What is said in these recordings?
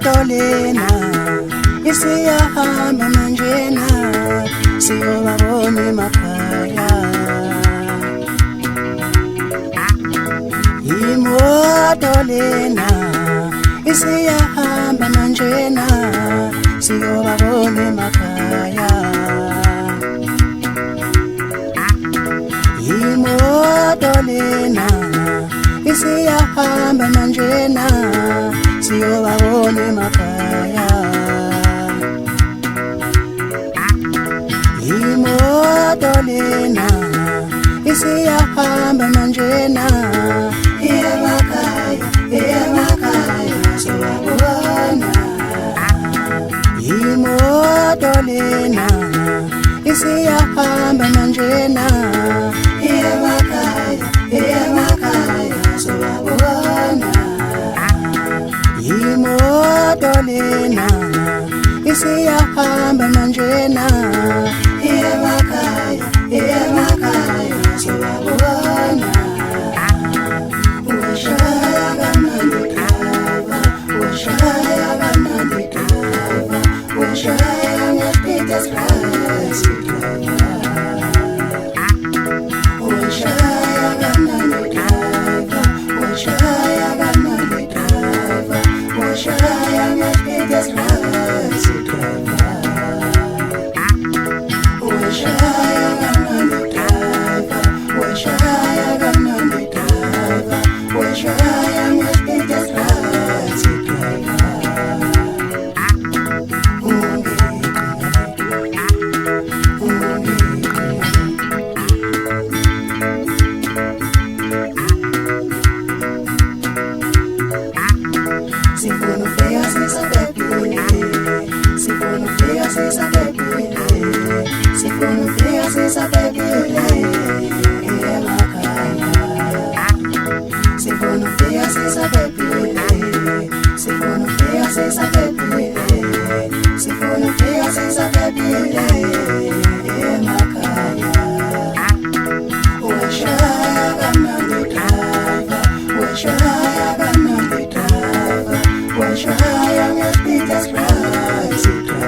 imoto lena isiyahamba manjena siyobabona emakhaya. Imoto lena isiyahamba manjena siyobabona emakhaya. Imoto lena isiyahamba manjena siyobabona emakhaya. Imoto lena isiyahamba manjena emakhaya, emakhaya siyobabona. Imoto lena isiyahamba manjena emakhaya, emakhaya siyobabona. Imoto lena isiyahamba manjena emakhaya, emakhaya siyobabona. Washaya kamnandi driver, washaya kamnandi driver, washaya ngesipidi esirayisi driver. Washaya kamnandi driver, washaya kamnandi driver, washaya ngesipidi esirayisi driver. Washaya kamnandi driver, washaya kamnandi driver, washaya ngesipidi esirayisi driver. Sifuna ufika sisaphephile, sifuna ufika sisaphephile, sifuna ufika sisaphephile emakhaya. Sifuna ufika sisaphephile, sifuna ufika sisaphephile, sifuna ufika sisaphephile emakhaya. Washaya kamnandi driver, washaya kamnandi driver, washaya ngesipidi esirayisi driver.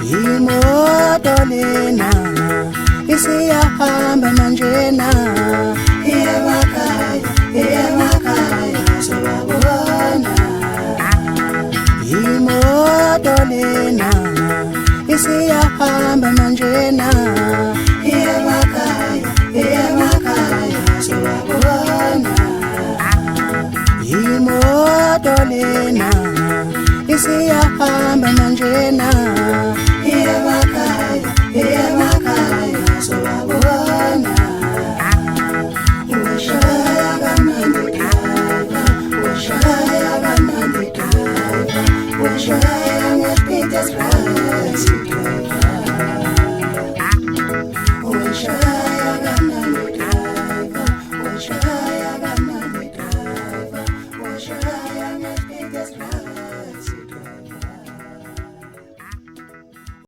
Imoto lena isiyahamba manjena emakhaya, emakhaya siyobabona. Imoto lena isiyahamba manjena emakhaya, emakhaya siyobabona. Imoto lena isiyahamba manjena